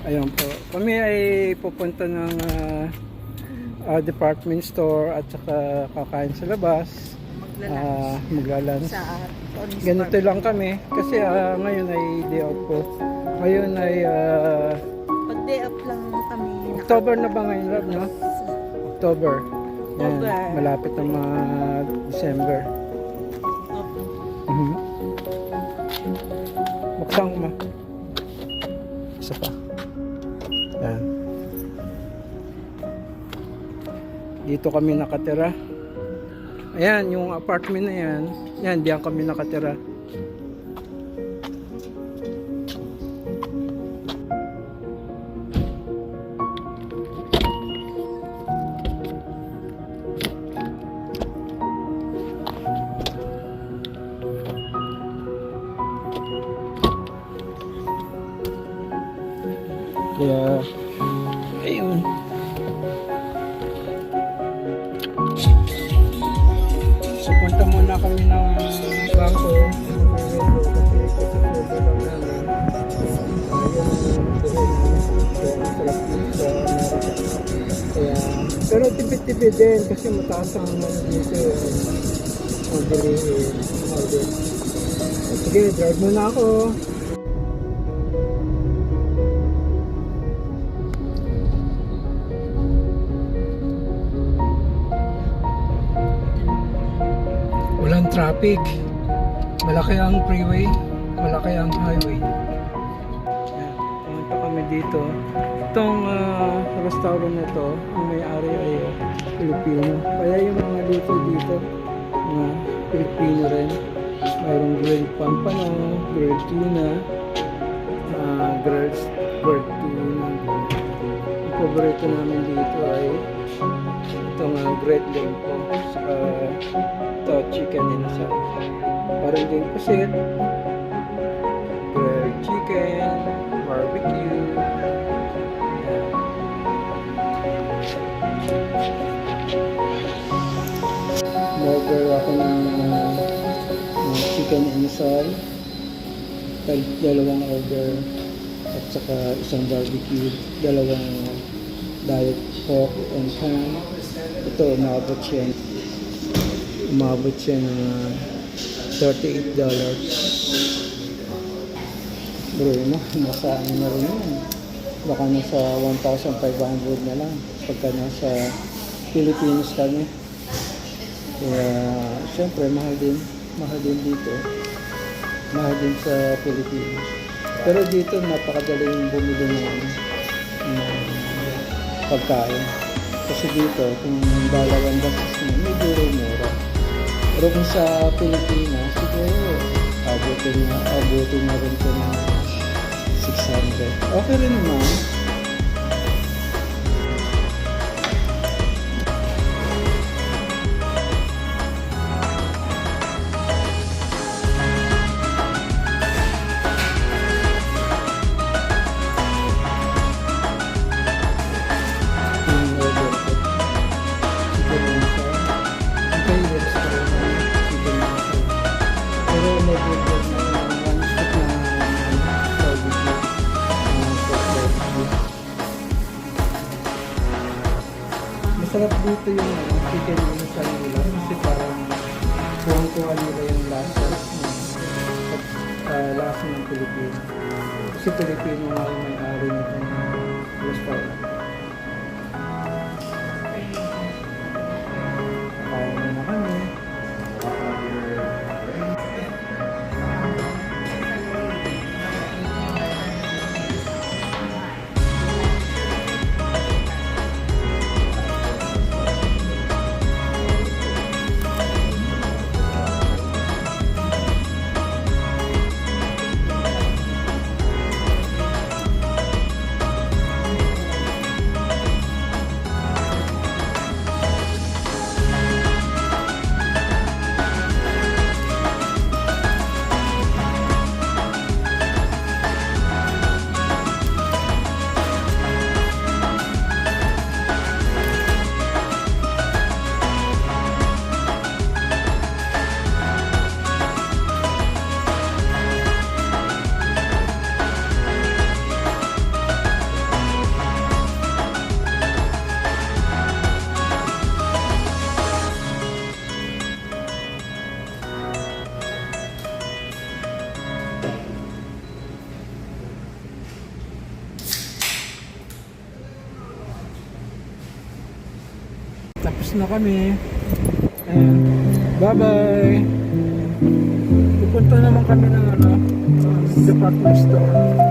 Ayun po. Kami ay pupunta ng department store at saka kakain sa labas. Maglalunch. Sa Tony's Ganito lang kami kasi ngayon ay day off po. Ngayon ay Pag day off lang kami. October na ba ngayon, Rob, no? October. Yan, October. malapit na December. Buksan ko ma. Isa pa. Yan. Dito kami nakatira. Ayan, yung apartment na yan. Yan, diyan kami nakatira. Kaya, ayun. So, punta muna kami ng bangko. Pero tipid-tipid din kasi mataas ang dito. Sige, drive muna ako. Walang traffic. Malaki ang freeway, malaki ang highway. Ayan, pumunta kami dito. Itong restaurant na to, ang may-ari ay Pilipino. Kaya yung mga luto dito, mga Pilipino rin. Mayroong grilled pampano, grilled tuna, grilled tuna. Ang paborito namin dito ay itong grilled leg po, saka ito chicken inasal. Parang din pusit, grilled chicken, barbecue. Order ako ng chicken inasal, dalawang order, at saka isang barbecue, dalawang diet pork and ham. Ito umabot siya ng $38. Bro, nasa ano na rin yun. Baka nasa 1,500 na lang pagka nasa Pilipinas kami. Kaya syempre mahal din dito, mahal din sa Pilipinas. Pero dito napakadaling bumili ng pagkain. Kasi dito, kung dalawang basis mo, medyo mura. Pero kung sa Pilipinas, siguro, abutin na rin ito ng 600. Okay rin naman. Masarap dito yung chicken inasal nila kasi parang kuha nila yung lasa ng Pilipino. Kasi Pilipino nga yung may-ari nitong restaurant. Kaya na kami. tapos na kami. And bye-bye. Pupunta naman kami ng department store.